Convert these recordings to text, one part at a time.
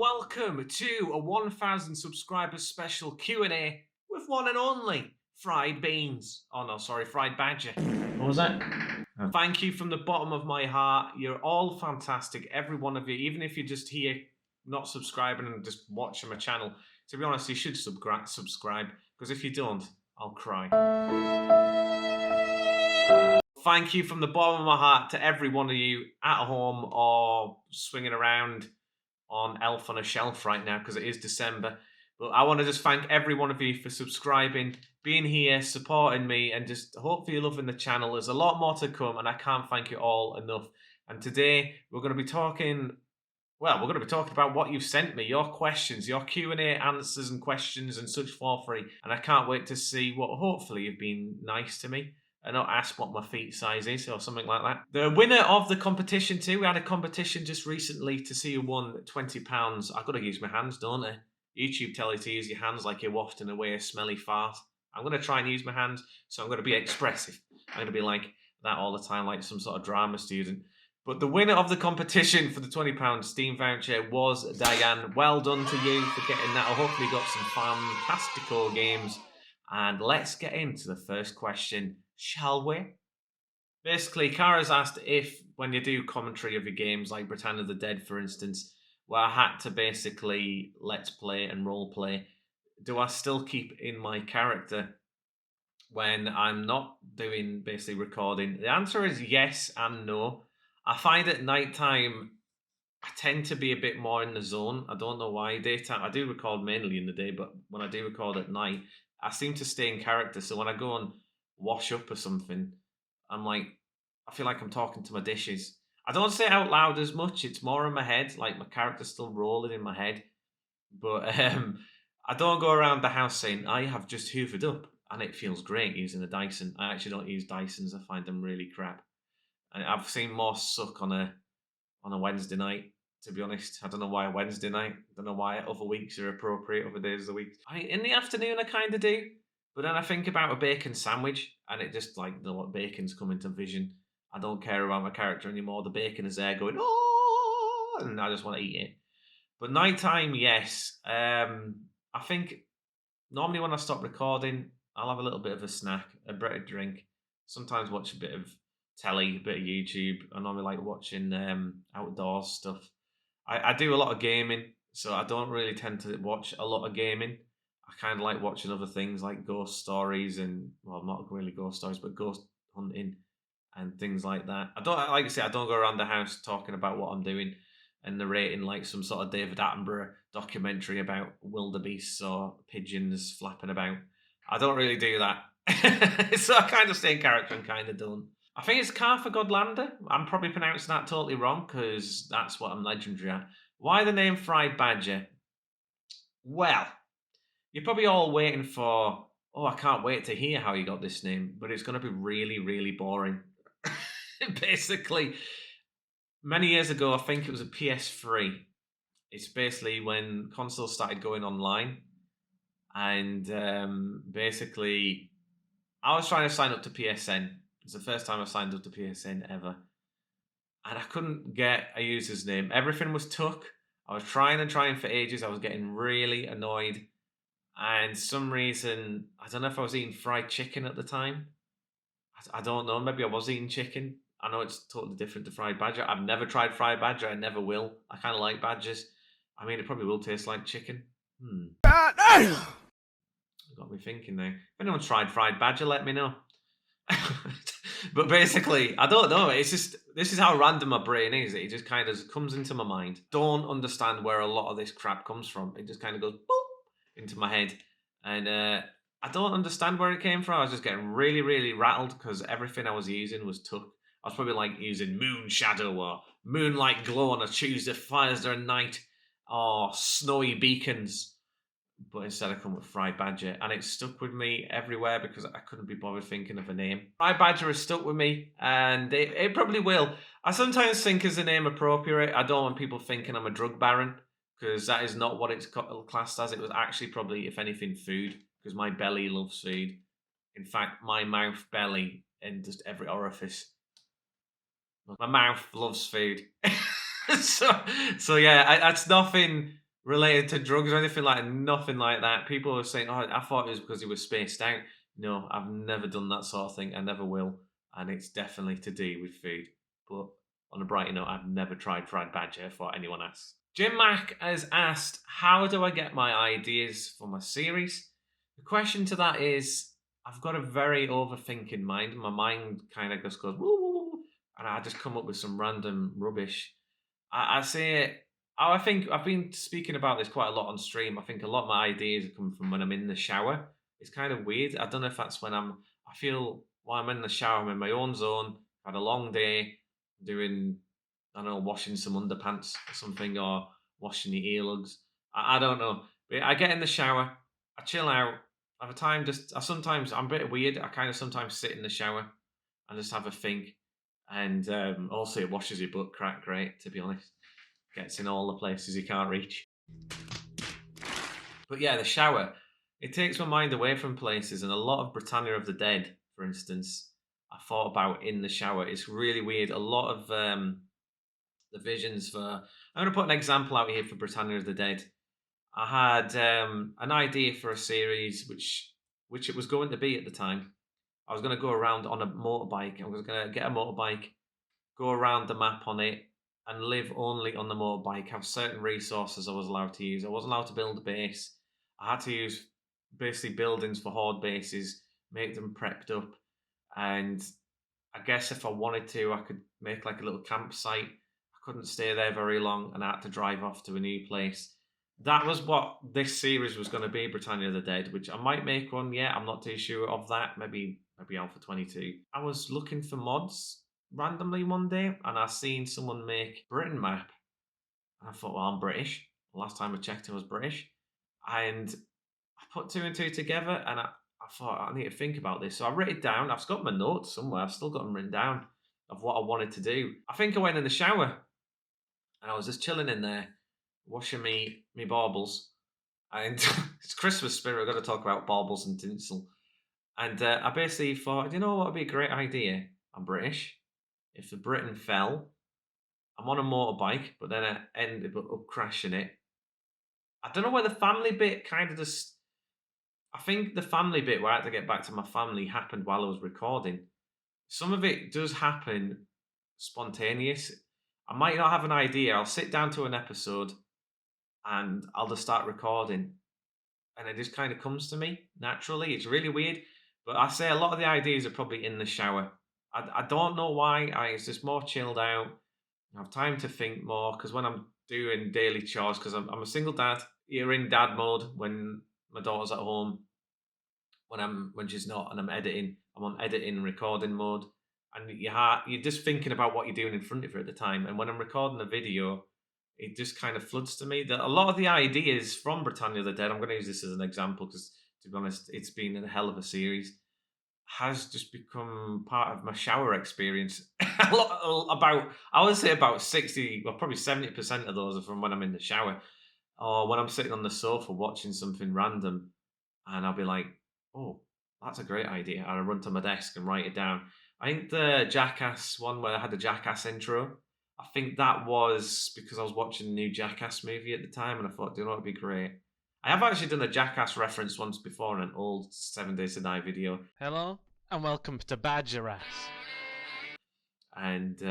welcome to a 1,000 subscribers special Q&A with one and only Fried Beans. Oh no, sorry, Fried Badger. What was that? Thank you from the bottom of my heart. You're all fantastic, every one of you. Even if you're just here not subscribing and just watching my channel, to be honest, you should subscribe, because if you don't, I'll cry. Thank you from the bottom of my heart to every one of you at home or swinging around on Elf on a Shelf right now, because it is December. But I want to just thank every one of you for subscribing, being here, supporting me, and just hopefully loving the channel. There's a lot more to come, and I can't thank you all enough. And today we're going to be talking, well, we're going to be talking about what you've sent me, your questions, your Q&A answers and questions and such for free. And I can't wait to see what hopefully you've been nice to me and not ask what my feet size is or something like that. The winner of the competition too, we had a competition just recently to see who won £20. I've got to use my hands, don't I? YouTube tell you to use your hands like you're wafting away a smelly fart. I'm going to try and use my hands, so I'm going to be expressive. I'm going to be like that all the time, like some sort of drama student. But the winner of the competition for the £20 Steam voucher was Diane. Well done to you for getting that. I hope you got some fantastical games. And let's get into the first question, shall we? Basically, Kara's asked if, when you do commentary of your games, like Return of the Dead, for instance, where I had to basically let's play and role play, do I still keep in my character when I'm not doing basically recording? The answer is yes and no. I find at nighttime, I tend to be a bit more in the zone. I don't know why. Daytime, I do record mainly in the day, but when I do record at night, I seem to stay in character. So when I go and wash up or something, I'm like, I feel like I'm talking to my dishes. I don't say it out loud as much. It's more in my head, like my character's still rolling in my head. But I don't go around the house saying, I have just hoovered up. And it feels great using a Dyson. I actually don't use Dysons. I find them really crap. And I've seen more suck on a Wednesday night, to be honest. I don't know why Wednesday night. I don't know why other weeks are appropriate, other days of the week. I mean, in the afternoon, I kind of do. But then I think about a bacon sandwich, and it just, like, you know what, bacon's come into vision. I don't care about my character anymore. The bacon is there going, oh, and I just want to eat it. But nighttime, yes. I think normally when I stop recording, I'll have a little bit of a snack, a bit of drink. Sometimes watch a bit of telly, a bit of YouTube. I normally like watching outdoors stuff. I do a lot of gaming, so I don't really tend to watch a lot of gaming. I kind of like watching other things like ghost stories and, well, not really ghost stories, but ghost hunting and things like that. I don't, like I say, I don't go around the house talking about what I'm doing and narrating like some sort of David Attenborough documentary about wildebeests or pigeons flapping about. I don't really do that. So I kind of stay in character and kind of don't. I think it's Cartha Godlander. I'm probably pronouncing that totally wrong because that's what I'm legendary at. Why the name Fried Badger? Well, you're probably all waiting for, oh, I can't wait to hear how you got this name, but it's going to be really, really boring. Basically, many years ago, I think it was a PS3. It's basically when consoles started going online. And basically, I was trying to sign up to PSN. It's the first time I signed up to PSN ever. And I couldn't get a user's name. Everything was took. I was trying for ages. I was getting really annoyed. And some reason, I don't know if I was eating fried chicken at the time. I don't know. Maybe I was eating chicken. I know it's totally different to fried badger. I've never tried fried badger. I never will. I kind of like badgers. I mean, it probably will taste like chicken. Got me thinking now. If anyone's tried fried badger, let me know. But basically, I don't know. It's just, this is how random my brain is. It just kind of comes into my mind. Don't understand where a lot of this crap comes from. It just kind of goes boop into my head. And I don't understand where it came from. I was just getting really, really rattled because everything I was using was took. I was probably like using moon shadow or moonlight glow on a Tuesday, Thursday night, or snowy beacons. But instead I come with Fried Badger, and it stuck with me everywhere because I couldn't be bothered thinking of a name. Fried Badger has stuck with me, and it probably will. I sometimes think as a name appropriate. I don't want people thinking I'm a drug baron, because that is not what it's classed as. It was actually probably, if anything, food, because my belly loves food. In fact, my mouth, belly, and just every orifice. My mouth loves food. So yeah, that's nothing related to drugs or anything like nothing like that. People were saying, "Oh, I thought it was because he was spaced out." No, I've never done that sort of thing. I never will, and it's definitely to do with food. But on a brighter note, I've never tried fried badger for anyone asks. Jim Mack has asked, "How do I get my ideas for my series?" The question to that is, I've got a very overthinking mind. My mind kind of just goes, woo, woo, woo, and I just come up with some random rubbish. I say I think I've been speaking about this quite a lot on stream. I think a lot of my ideas are coming from when I'm in the shower. It's kind of weird. I don't know if that's when I feel while I'm in the shower, I'm in my own zone, had a long day doing, I don't know, washing some underpants or something, or washing the earlugs. I don't know. But I get in the shower, I chill out, I have a time just, sometimes, I'm a bit weird. I kind of sometimes sit in the shower and just have a think. And also, it washes your butt crack great, to be honest. Gets in all the places you can't reach. But yeah, the shower, it takes my mind away from places. And a lot of Britannia of the Dead, for instance, I thought about in the shower. It's really weird. A lot of the visions for. I'm going to put an example out here for Britannia of the Dead. I had an idea for a series, which it was going to be at the time. I was going to go around on a motorbike. I was going to get a motorbike, go around the map on it, and live only on the motorbike. Have certain resources I was allowed to use. I wasn't allowed to build a base. I had to use basically buildings for horde bases, make them prepped up, and I guess if I wanted to, I could make like a little campsite. I couldn't stay there very long, and I had to drive off to a new place. That was what this series was going to be, Britannia of the Dead, which I might make one. Yeah, I'm not too sure of that. Maybe Alpha 22. I was looking for mods randomly one day, and I seen someone make Britain map, and I thought, well, I'm British. Last time I checked, I was British, and I put two and two together, and I thought I need to think about this. So I wrote it down. I've got my notes somewhere. I've still got them written down of what I wanted to do. I think I went in the shower, and I was just chilling in there, washing me baubles, and it's Christmas spirit. I've got to talk about baubles and tinsel. And I basically thought, you know what would be a great idea? I'm British. If the Britain fell, I'm on a motorbike, but then I ended up crashing it. I don't know where the family bit kind of just. I think the family bit where I had to get back to my family happened while I was recording. Some of it does happen spontaneous. I might not have an idea. I'll sit down to an episode and I'll just start recording, and it just kind of comes to me naturally. It's really weird, but I say a lot of the ideas are probably in the shower. I don't know why. It's just more chilled out. I have time to think more because when I'm doing daily chores, because I'm a single dad, you're in dad mode when my daughter's at home. When she's not, and I'm on editing and recording mode, and you're just thinking about what you're doing in front of her at the time. And when I'm recording a video, it just kind of floods to me that a lot of the ideas from Britannia of the Dead, I'm going to use this as an example because, to be honest, it's been a hell of a series, has just become part of my shower experience. I would say about 60, well, probably 70% of those are from when I'm in the shower or when I'm sitting on the sofa watching something random, and I'll be like, "Oh, that's a great idea." And I run to my desk and write it down. I think the Jackass one where I had the Jackass intro, I think that was because I was watching the new Jackass movie at the time, and I thought, "Do you know what would be great?" I have actually done a Jackass reference once before in an old 7 Days to Die video. Hello, and welcome to Badger Ass. And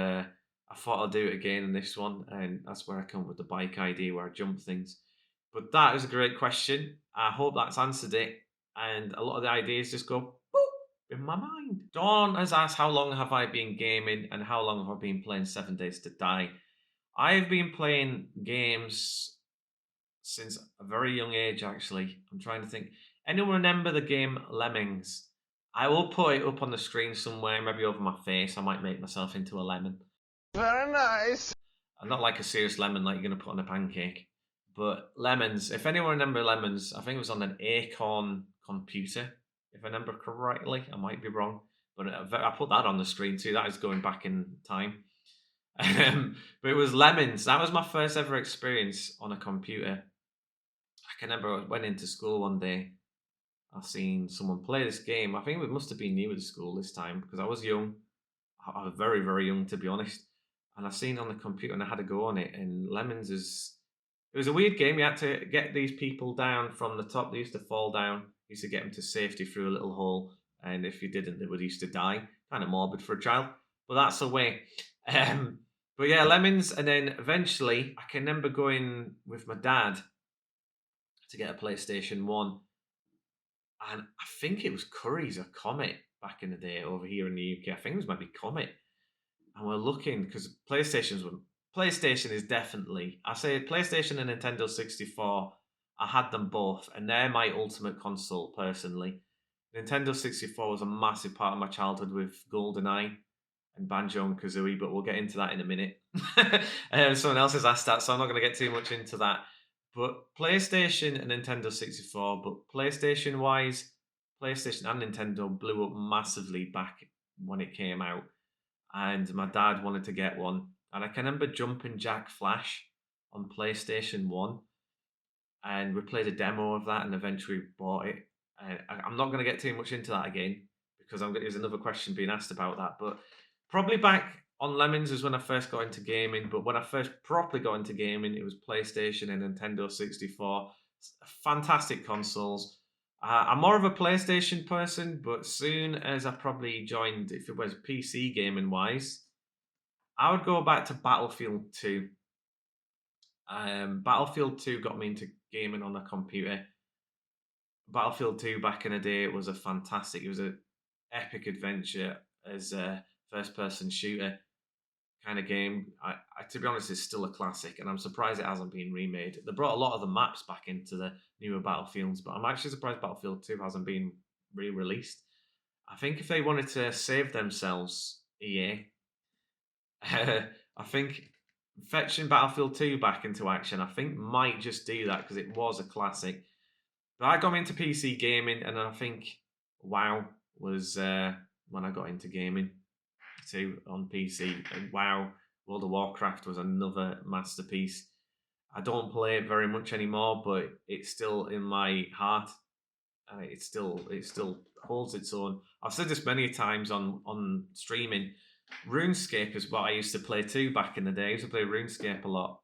I thought I'll do it again in this one, and that's where I come up with the bike idea where I jump things. But that is a great question. I hope that's answered it, and a lot of the ideas just go boop in my mind. Dawn has asked, how long have I been gaming, and how long have I been playing 7 Days to Die? I've been playing games since a very young age, actually. I'm trying to think. Anyone remember the game Lemmings? I will put it up on the screen somewhere, maybe over my face. I might make myself into a lemon. Very nice. I'm not like a serious lemon like you're going to put on a pancake. But lemons, if anyone remember lemons, I think it was on an Acorn computer, if I remember correctly. I might be wrong. But I put that on the screen too. That is going back in time. But it was lemons. That was my first ever experience on a computer. I can remember I went into school one day. I seen someone play this game. I think it must have been new to school this time because I was young. I was very, very young, to be honest. And I seen it on the computer and I had to go on it. And Lemons is It was a weird game. You had to get these people down from the top. They used to fall down. You used to get them to safety through a little hole, and if you didn't, they would used to die. Kind of morbid for a child, but that's the way. Um, but yeah, Lemons, and then eventually, I can remember going with my dad to get a PlayStation One, and I think it was Curry's or Comet back in the day over here in the UK. I think it was maybe Comet, and we're looking because PlayStation is definitely, I say PlayStation and Nintendo 64. I had them both, and they're my ultimate console personally. Nintendo 64 was a massive part of my childhood with GoldenEye and Banjo and Kazooie, but we'll get into that in a minute. Someone else has asked that, so I'm not going to get too much into that. But PlayStation and Nintendo 64, but PlayStation wise, PlayStation and Nintendo blew up massively back when it came out, and my dad wanted to get one. And I can remember Jumping Jack Flash on PlayStation 1, and we played a demo of that and eventually bought it. I'm not going to get too much into that again because there's another question being asked about that. But probably back on Lemons is when I first got into gaming. But when I first properly got into gaming, it was PlayStation and Nintendo 64. Fantastic consoles. I'm more of a PlayStation person, but soon as I probably joined, if it was PC gaming wise, I would go back to Battlefield 2. Battlefield 2 got me into gaming on a computer. Battlefield 2 back in the day it was an epic adventure as a first person shooter kind of game. To be honest, it's still a classic, and I'm surprised it hasn't been remade. They brought a lot of the maps back into the newer Battlefields, but I'm actually surprised Battlefield 2 hasn't been re-released. I think if they wanted to save themselves, EA, I think fetching Battlefield 2 back into action, I think might just do that because it was a classic. But I got into PC gaming, and I think WoW was when I got into gaming too on PC. And WoW, World of Warcraft was another masterpiece. I don't play it very much anymore, but it's still in my heart. It still holds its own. I've said this many times on streaming. RuneScape is what I used to play too back in the day. I used to play RuneScape a lot,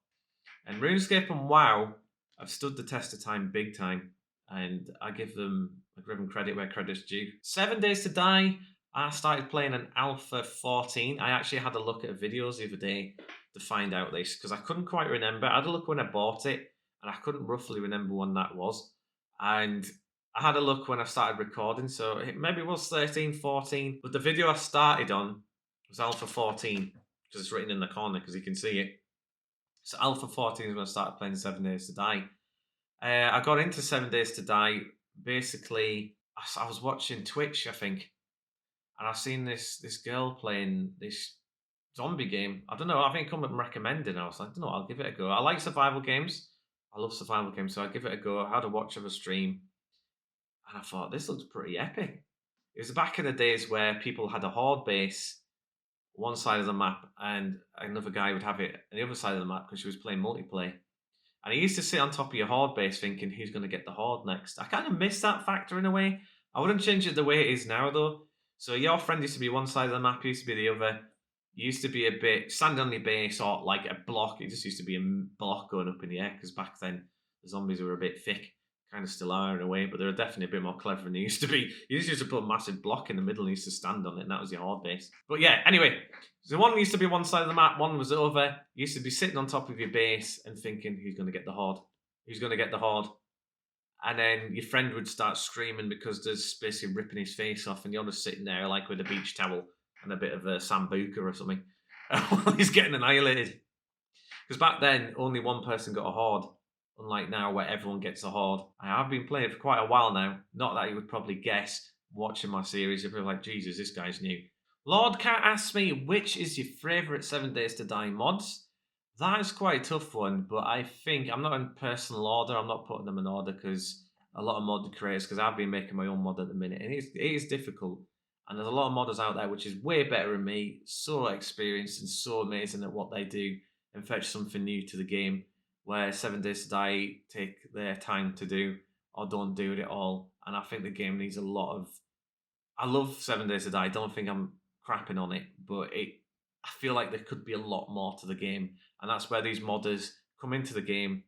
and RuneScape and WoW have stood the test of time big time, and I give them credit where credit's due. 7 Days to Die. I started playing an Alpha 14. I actually had a look at videos the other day to find out this because I couldn't quite remember. I had a look when I bought it, and I couldn't roughly remember when that was. And I had a look when I started recording, so maybe it was 13, 14. But the video I started on was Alpha 14 because it's written in the corner because you can see it. So Alpha 14 is when I started playing 7 Days to Die. I got into 7 Days to Die. Basically, I was watching Twitch, I think, and I've seen this girl playing this zombie game. I don't know. I think someone recommended. I was like, I don't know. I'll give it a go. I like survival games. I love survival games, so I give it a go. I had a watch of a stream, and I thought this looks pretty epic. It was back in the days where people had a horde base one side of the map, and another guy would have it on the other side of the map because she was playing multiplayer. And he used to sit on top of your horde base thinking who's going to get the horde next. I kind of miss that factor in a way. I wouldn't change it the way it is now though. So your friend used to be one side of the map, used to be the other. You used to be a bit standing on your base or like a block. It just used to be a block going up in the air because back then the zombies were a bit thick. Kind of still are in a way, but they're definitely a bit more clever than they used to be. You just used to put a massive block in the middle and you used to stand on it, and that was your horde base. But yeah, anyway, so one used to be one side of the map, one was over. You used to be sitting on top of your base and thinking, who's going to get the horde? Who's going to get the horde? And then your friend would start screaming because there's basically ripping his face off, and you're just sitting there like with a beach towel and a bit of a sambuca or something. He's getting annihilated. Because back then, only one person got a horde. Unlike now, where everyone gets a horde. I have been playing it for quite a while now. Not that you would probably guess watching my series. You'd be like, Jesus, this guy's new. Lord Cat asks me, which is your favourite 7 Days to Die mods? That is quite a tough one, but I think I'm not in personal order. I'm not putting them in order because a lot of mod creators, because I've been making my own mod at the minute, and it is difficult. And there's a lot of modders out there which is way better than me, so experienced and so amazing at what they do, and fetch something new to the game, where 7 Days to Die take their time to do or don't do it at all. And I think the game needs a lot of. I love 7 Days to Die. I don't think I'm crapping on it, but I feel like there could be a lot more to the game, and that's where these modders come into the game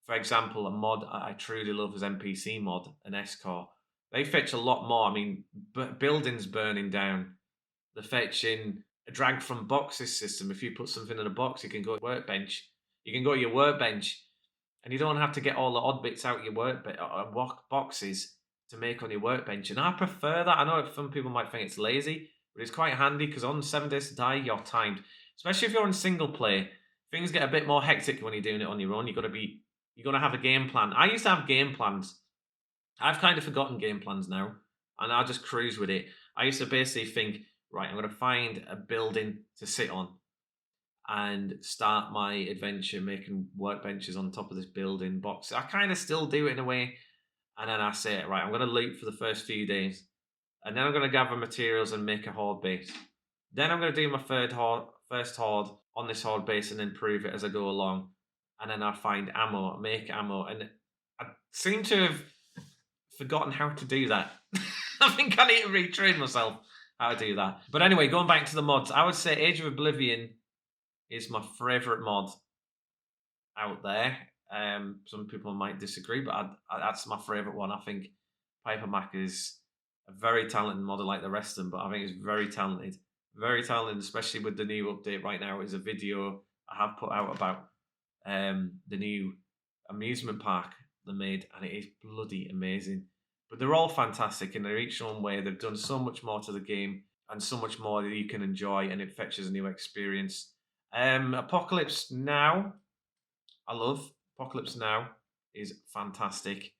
For example, a mod I truly love is NPC mod, an S-Core. They fetch a lot more. I mean, buildings burning down. They're fetching a drag from boxes system. If you put something in a box, you can go to your workbench. You can go to your workbench, and you don't have to get all the odd bits out of your boxes to make on your workbench. And I prefer that. I know some people might think it's lazy, but it's quite handy because on 7 Days to Die, you're timed. Especially if you're in single play, things get a bit more hectic when you're doing it on your own. You're gonna have a game plan. I used to have game plans. I've kind of forgotten game plans now, and I just cruise with it. I used to basically think, right, I'm gonna find a building to sit on and start my adventure making workbenches on top of this building box. I kind of still do it in a way, and then I say, right, I'm gonna loot for the first few days, and then I'm gonna gather materials and make a horde base. Then I'm gonna do my first horde on this horde base and improve it as I go along. And then I find ammo, make ammo, and I seem to have forgotten how to do that. I think I need to retrain myself how to do that. But anyway, going back to the mods, I would say Age of Oblivion is my favourite mod out there. Some people might disagree, but that's my favourite one. I think Piper Mac is a very talented modder like the rest of them, but I think he's very talented. Very talented, especially with the new update right now. Is a video I have put out about the new amusement park they made, and it is bloody amazing. But they're all fantastic, and they're each their own way. They've done so much more to the game, and so much more that you can enjoy, and it fetches a new experience. Apocalypse Now, I love. Apocalypse Now is fantastic.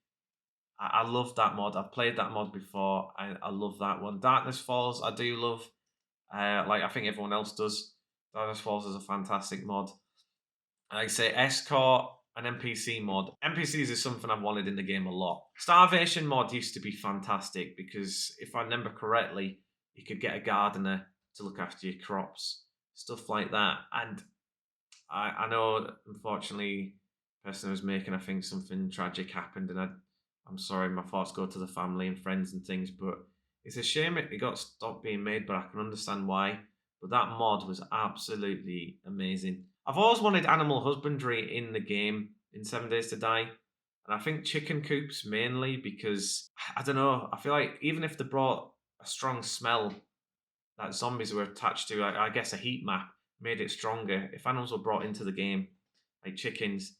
I love that mod. I've played that mod before. I love that one. Darkness Falls, I do love. Like I think everyone else does. Darkness Falls is a fantastic mod. Like I say, S-Core and NPC mod. NPCs is something I've wanted in the game a lot. Starvation mod used to be fantastic because if I remember correctly, you could get a gardener to look after your crops, stuff like that. And I know, unfortunately, the person who was making, I think something tragic happened, and I'm sorry, my thoughts go to the family and friends and things, but it's a shame it got stopped being made, but I can understand why. But that mod was absolutely amazing. I've always wanted animal husbandry in the game in 7 Days to Die. And I think chicken coops mainly because, I don't know, I feel like even if they brought a strong smell that zombies were attached to, I guess a heat map made it stronger. If animals were brought into the game, like chickens,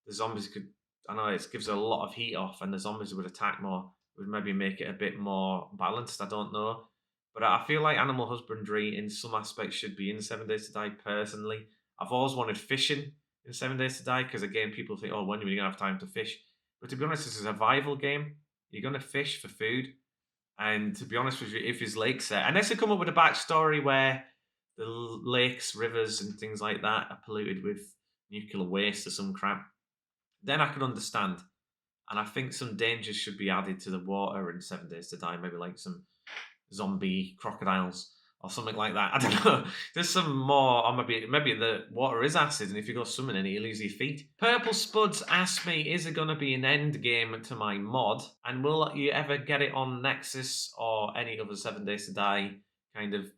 the zombies could, I know it gives a lot of heat off and the zombies would attack more, would maybe make it a bit more balanced, I don't know. But I feel like animal husbandry in some aspects should be in 7 Days to Die personally. I've always wanted fishing in 7 Days to Die because, again, people think, oh, when are you going to have time to fish? But to be honest, it's a survival game. You're going to fish for food. And to be honest with you, if his lake's there, unless they come up with a backstory where the lakes, rivers, and things like that are polluted with nuclear waste or some crap, then I can understand. And I think some dangers should be added to the water in 7 Days to Die, maybe like some zombie crocodiles or something like that. I don't know. There's some more, or maybe the water is acid, and if you go swimming in it, you lose your feet. Purple Spuds asked me, is it going to be an end game to my mod? And will you ever get it on Nexus or any other 7 Days to Die kind of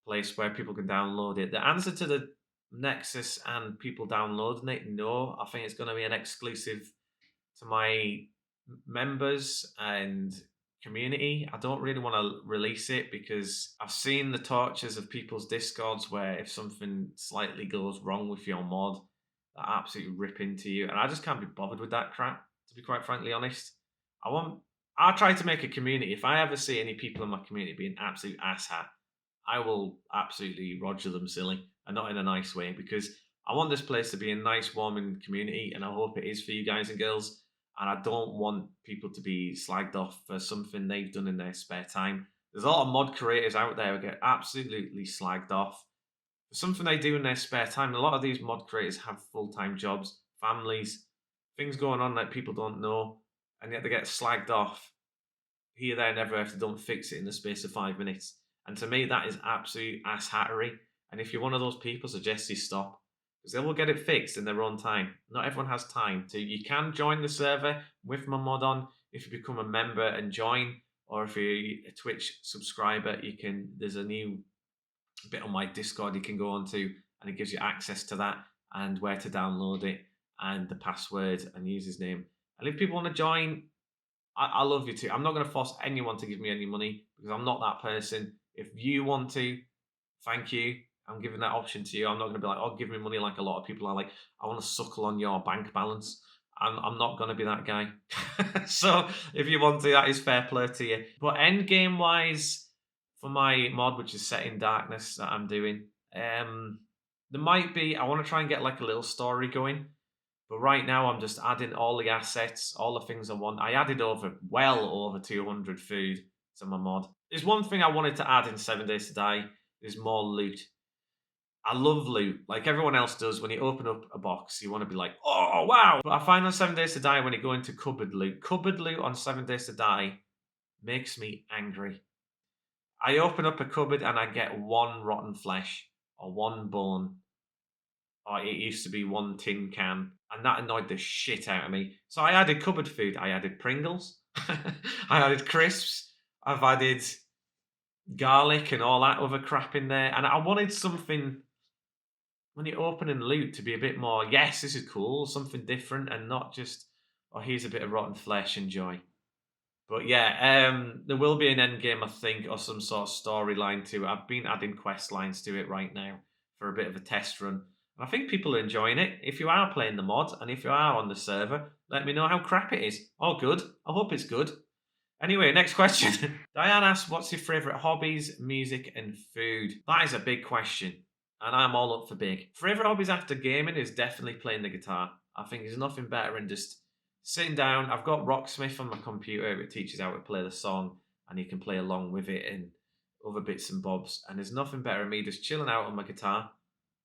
place where people can download it? The answer to the Nexus and people downloading it, no. I think it's going to be an exclusive to my members and community. I don't really want to release it because I've seen the tortures of people's discords where if something slightly goes wrong with your mod, they absolutely rip into you, and I just can't be bothered with that crap, to be quite frankly honest. I'll try to make a community. If I ever see any people in my community being absolute asshat, I will absolutely roger them silly, and not in a nice way, because I want this place to be a nice, warming community, and I hope it is for you guys and girls. And I don't want people to be slagged off for something they've done in their spare time. There's a lot of mod creators out there who get absolutely slagged off for something they do in their spare time. A lot of these mod creators have full-time jobs, families, things going on that people don't know, and yet they get slagged off here, there, and everywhere if they don't fix it in the space of 5 minutes. And to me, that is absolute ass-hattery. And if you're one of those people, suggest you stop, because they will get it fixed in their own time. Not everyone has time. So you can join the server with my mod on if you become a member and join, or if you're a Twitch subscriber, there's a new bit on my Discord you can go on to, and it gives you access to that and where to download it. and the password and username. And if people want to join, I love you too. I'm not going to force anyone to give me any money because I'm not that person. If you want to, thank you. I'm giving that option to you. I'm not going to be like, oh, give me money like a lot of people are like, I want to suckle on your bank balance. I'm not going to be that guy. So if you want to, that is fair play to you. But end game wise, for my mod, which is Set in Darkness that I'm doing, there might be, I want to try and get like a little story going. But right now, I'm just adding all the assets, all the things I want. I added well over 200 food to my mod. There's one thing I wanted to add in 7 Days to Die. There's more loot. I love loot, like everyone else does. When you open up a box, you want to be like, oh, wow. But I find on 7 Days to Die, when you go into cupboard loot on 7 Days to Die makes me angry. I open up a cupboard and I get one rotten flesh or one bone, or it used to be one tin can, and that annoyed the shit out of me. So I added cupboard food. I added Pringles. I added crisps. I've added garlic and all that other crap in there. And I wanted something, when you open and loot, to be a bit more, yes, this is cool, something different, and not just, oh, here's a bit of rotten flesh, enjoy. But yeah, there will be an end game, I think, or some sort of storyline to it. I've been adding quest lines to it right now for a bit of a test run. And I think people are enjoying it. If you are playing the mod, and if you are on the server, let me know how crap it is. Or good. I hope it's good. Anyway, next question. Diane asks, what's your favourite hobbies, music, and food? That is a big question, and I'm all up for big. Favourite hobbies after gaming is definitely playing the guitar. I think there's nothing better than just sitting down. I've got Rocksmith on my computer. It teaches how to play the song, and you can play along with it and other bits and bobs. And there's nothing better than me just chilling out on my guitar.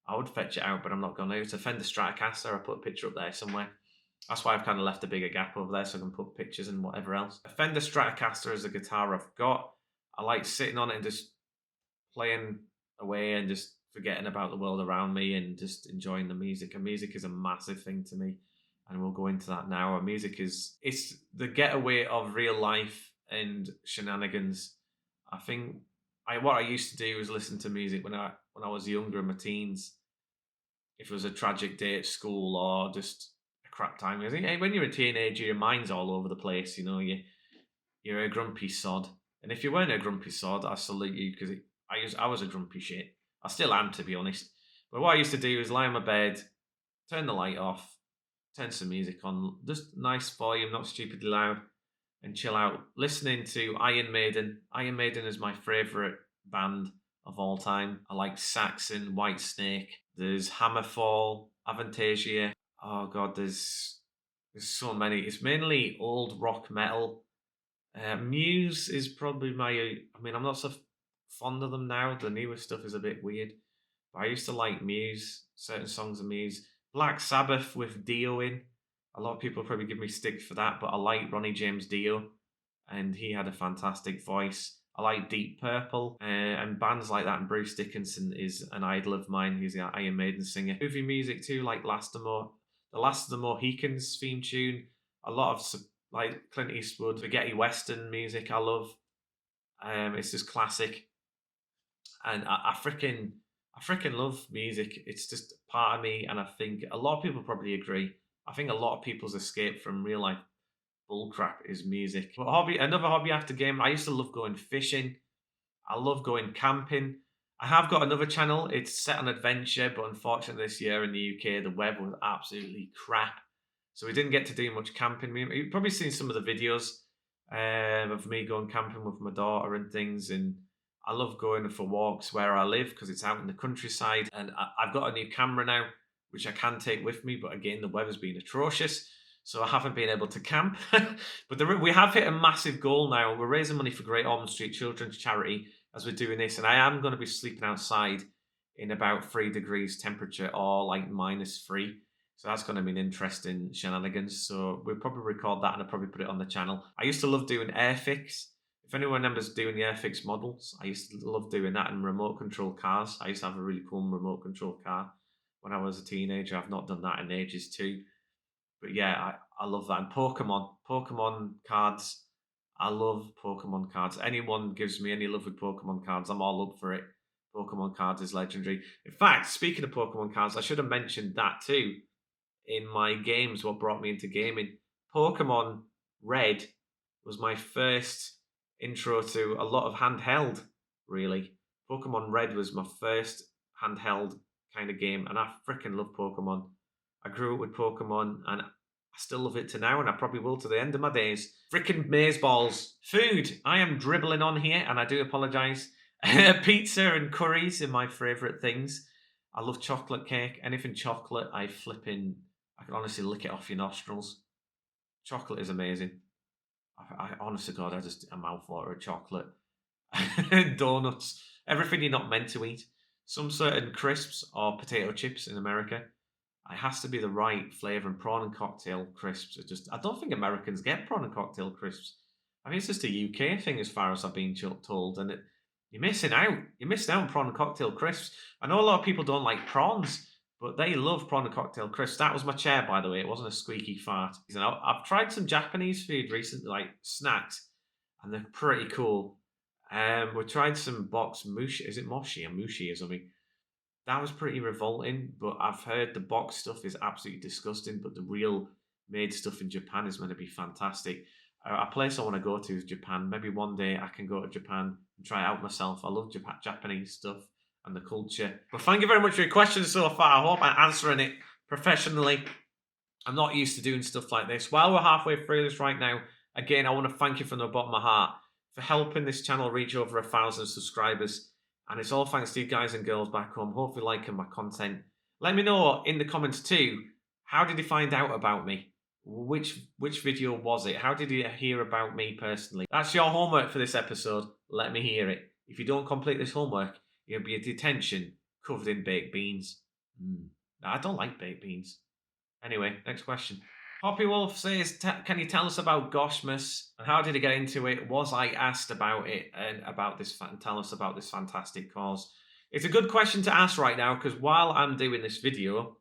I would fetch it out, but I'm not going to. It's a Fender Stratocaster. I put a picture up there somewhere. That's why I've kind of left a bigger gap over there so I can put pictures and whatever else. A Fender Stratocaster is a guitar I've got. I like sitting on it and just playing away and just forgetting about the world around me and just enjoying the music. And music is a massive thing to me. And we'll go into that now. And music it's the getaway of real life and shenanigans. I think what I used to do was listen to music when I was younger in my teens. If it was a tragic day at school or just crap time. I think when you're a teenager, your mind's all over the place. You know, you're a grumpy sod, and if you weren't a grumpy sod, I salute you because I was a grumpy shit. I still am, to be honest. But what I used to do is lie on my bed, turn the light off, turn some music on, just nice volume, not stupidly loud, and chill out, listening to Iron Maiden. Iron Maiden is my favourite band of all time. I like Saxon, Whitesnake. There's Hammerfall, Avantasia. Oh god, there's so many. It's mainly old rock metal. Muse is probably I'm not so fond of them now. The newer stuff is a bit weird. But I used to like Muse, certain songs of Muse. Black Sabbath with Dio in. A lot of people probably give me stick for that, but I like Ronnie James Dio, and he had a fantastic voice. I like Deep Purple and bands like that. And Bruce Dickinson is an idol of mine. He's the Iron Maiden singer. Movie music too, like The Last of the Mohicans theme tune. A lot of like Clint Eastwood, spaghetti western music. I love. It's just classic, and I freaking love music. It's just part of me, and I think a lot of people probably agree. I think a lot of people's escape from real life bullcrap is music. But another hobby after game, I used to love going fishing. I love going camping. I have got another channel. It's set on adventure, but unfortunately this year in the UK, the weather was absolutely crap. So we didn't get to do much camping. You've probably seen some of the videos of me going camping with my daughter and things. And I love going for walks where I live because it's out in the countryside. And I've got a new camera now, which I can take with me. But again, the weather's been atrocious, so I haven't been able to camp. But we have hit a massive goal now. We're raising money for Great Ormond Street Children's Charity as we're doing this. And I am going to be sleeping outside in about 3 degrees temperature or like -3. So that's going to be an interesting shenanigans. So we'll probably record that and I'll probably put it on the channel. I used to love doing Airfix. If anyone remembers doing the Airfix models, I used to love doing that in remote control cars. I used to have a really cool remote control car when I was a teenager. I've not done that in ages too. But yeah, I love that. And Pokemon cards. I love Pokemon cards. Anyone gives me any love with Pokemon cards, I'm all up for it. Pokemon cards is legendary. In fact, speaking of Pokemon cards, I should have mentioned that too. in my games, what brought me into gaming. Pokemon Red was my first intro to a lot of handheld, really. Pokemon Red was my first handheld kind of game, and I freaking love Pokemon. I grew up with Pokemon, and I still love it to now, and I probably will to the end of my days. Freaking maze balls. Food. I am dribbling on here, and I do apologise. Pizza and curries are my favourite things. I love chocolate cake. Anything chocolate, I can honestly lick it off your nostrils. Chocolate is amazing. I honestly, God, I just a mouthwater of chocolate. Donuts, everything you're not meant to eat. Some certain crisps or potato chips in America. It has to be the right flavour, and prawn and cocktail crisps are just. I don't think Americans get prawn and cocktail crisps. I think it's just a UK thing, as far as I've been told. And you're missing out. You're missing out on prawn and cocktail crisps. I know a lot of people don't like prawns, but they love prawn and cocktail crisps. That was my chair, by the way. It wasn't a squeaky fart. You know, I've tried some Japanese food recently, like snacks, and they're pretty cool. We tried some box mushi. Is it moshi or mushi or something? That was pretty revolting, but I've heard the box stuff is absolutely disgusting, but the real made stuff in Japan is meant to be fantastic. A place I want to go to is Japan. Maybe one day I can go to Japan and try it out myself. I love Japanese stuff and the culture. But thank you very much for your questions so far. I hope I'm answering it professionally. I'm not used to doing stuff like this. While we're halfway through this right now, again, I want to thank you from the bottom of my heart for helping this channel reach over 1,000 subscribers. And it's all thanks to you guys and girls back home. Hopefully liking my content. Let me know in the comments too, how did you find out about me? Which video was it? How did you hear about me personally? That's your homework for this episode. Let me hear it. If you don't complete this homework, you'll be in detention covered in baked beans. I don't like baked beans. Anyway, next question. Poppy Wolf says, can you tell us about Goshmas and how did he get into it? Was I asked about it and about this, and tell us about this fantastic cause? It's a good question to ask right now because while I'm doing this video,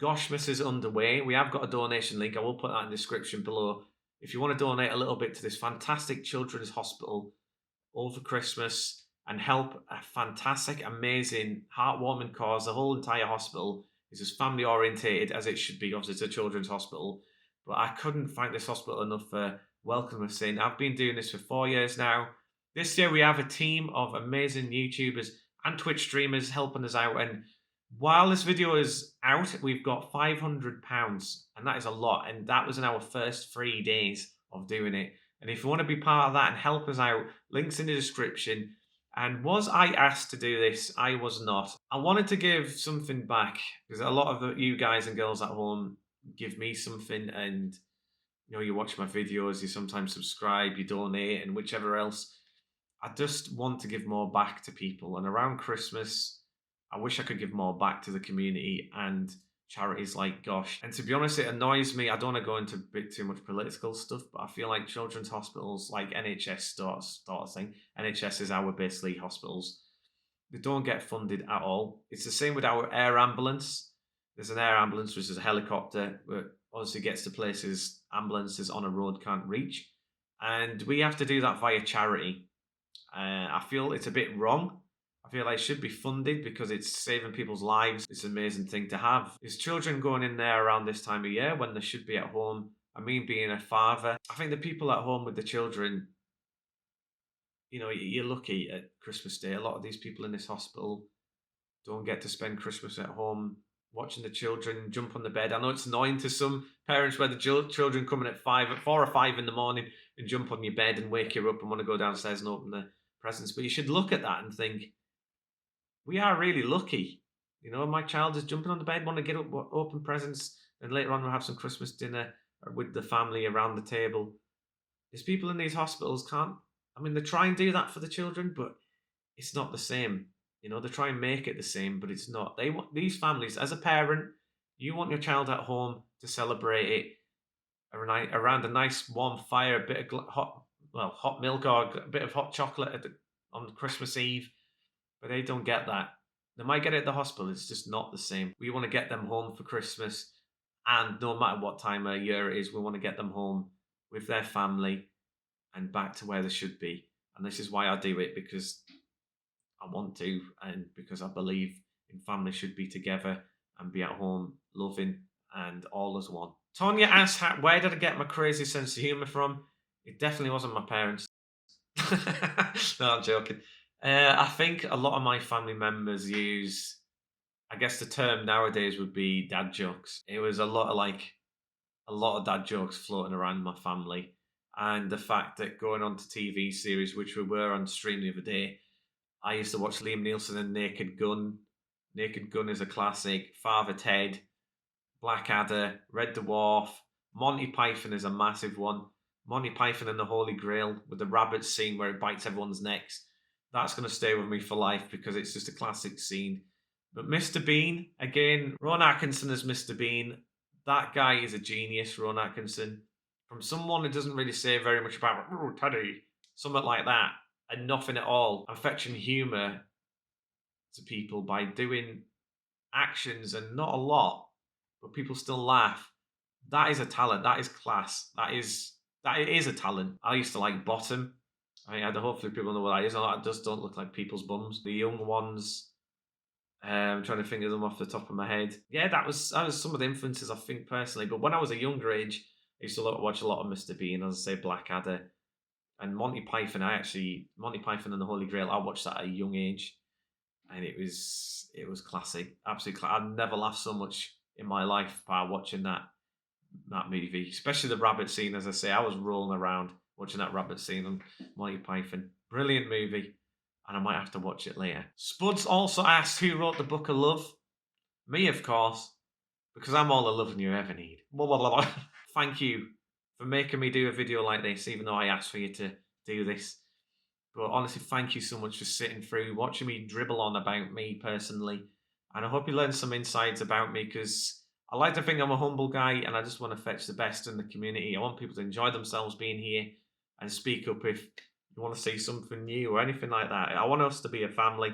Goshmas is underway. We have got a donation link. I will put that in the description below. If you want to donate a little bit to this fantastic children's hospital over Christmas and help a fantastic, amazing, heartwarming cause, the whole entire hospital is as family orientated as it should be. Obviously, it's a children's hospital, but I couldn't thank this hospital enough for welcoming us in. I've been doing this for 4 years now. This year, we have a team of amazing YouTubers and Twitch streamers helping us out. And while this video is out, we've got £500, and that is a lot. And that was in our first 3 days of doing it. And if you want to be part of that and help us out, links in the description. And was I asked to do this? I was not. I wanted to give something back because a lot of you guys and girls at home give me something, and you know, you watch my videos, you sometimes subscribe, you donate, and whichever else. I just want to give more back to people. And around Christmas, I wish I could give more back to the community and charities like Gosh. And to be honest, it annoys me. I don't want to go into a bit too much political stuff, but I feel like children's hospitals, like NHS sort of thing, NHS is our basically hospitals, they don't get funded at all. It's the same with our air ambulance. There's an air ambulance, which is a helicopter, but obviously gets to places ambulances on a road can't reach. And we have to do that via charity. I feel it's a bit wrong. I feel like it should be funded because it's saving people's lives. It's an amazing thing to have. There's children going in there around this time of year when they should be at home. I mean, being a father, I think the people at home with the children, you know, you're lucky at Christmas Day. A lot of these people in this hospital don't get to spend Christmas at home watching the children jump on the bed. I know it's annoying to some parents where the children come in at 4 or 5 in the morning and jump on your bed and wake you up and want to go downstairs and open the presents. But you should look at that and think, we are really lucky. You know, my child is jumping on the bed, want to get up, open presents, and later on we'll have some Christmas dinner with the family around the table. There's people in these hospitals can't. I mean, they try and do that for the children, but it's not the same. You know, they try and make it the same, but it's not. They want these families, as a parent, you want your child at home to celebrate it around a nice warm fire, a bit of hot milk or a bit of hot chocolate on Christmas Eve. But they don't get that. They might get it at the hospital. It's just not the same. We want to get them home for Christmas. And no matter what time of year it is, we want to get them home with their family and back to where they should be. And this is why I do it, because I want to, and because I believe in families should be together and be at home loving and all as one. Tonya asks, where did I get my crazy sense of humour from? It definitely wasn't my parents. No, I'm joking. I think a lot of my family members use, I guess the term nowadays would be dad jokes. It was a lot of dad jokes floating around my family. And the fact that going on to TV series, which we were on stream the other day, I used to watch Liam Neeson and Naked Gun. Naked Gun is a classic. Father Ted, Blackadder, Red Dwarf, Monty Python is a massive one. Monty Python and the Holy Grail with the rabbit scene where it bites everyone's necks. That's going to stay with me for life because it's just a classic scene. But Mr. Bean, again, Ron Atkinson as Mr. Bean. That guy is a genius, Ron Atkinson. From someone who doesn't really say very much about, oh, Teddy, something like that, and nothing at all, affection humour to people by doing actions and not a lot, but people still laugh. That is a talent. That is class. That is a talent. I used to like Bottom. Hopefully people know what that is. That just don't look like people's bums. The young ones. I'm trying to think of them off the top of my head. Yeah, that was some of the influences I think personally. But when I was a younger age, I used to watch a lot of Mr. Bean, as I say, Blackadder, and Monty Python. Monty Python and the Holy Grail. I watched that at a young age, and it was classic, absolutely. I've never laughed so much in my life by watching that movie, especially the rabbit scene. As I say, I was rolling around watching that rabbit scene on Monty Python. Brilliant movie, and I might have to watch it later. Spuds also asked who wrote the Book of Love. Me, of course, because I'm all the loving you ever need. Thank you for making me do a video like this, even though I asked for you to do this. But honestly, thank you so much for sitting through, watching me dribble on about me personally. And I hope you learned some insights about me, because I like to think I'm a humble guy and I just want to fetch the best in the community. I want people to enjoy themselves being here and speak up if you want to see something new or anything like that. I want us to be a family,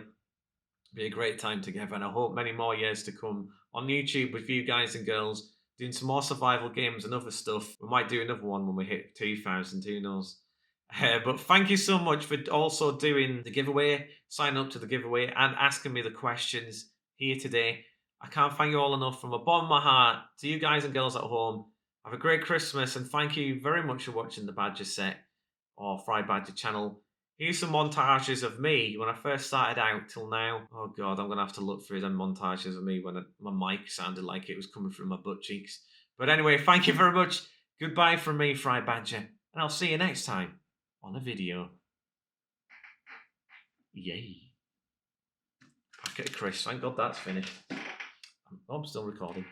be a great time together. And I hope many more years to come on YouTube with you guys and girls doing some more survival games and other stuff. We might do another one when we hit 2,000, who knows. But thank you so much for also doing the giveaway, signing up to the giveaway, and asking me the questions here today. I can't thank you all enough from the bottom of my heart. To you guys and girls at home, have a great Christmas, and thank you very much for watching the Badger set or Friedbadger channel. Here's some montages of me when I first started out till now. Oh God, I'm going to have to look through them montages of me when my mic sounded like it was coming through my butt cheeks. But anyway, thank you very much. Goodbye from me, Friedbadger, and I'll see you next time on a video. Yay. Packet of crisps. Thank God that's finished. I'm still recording.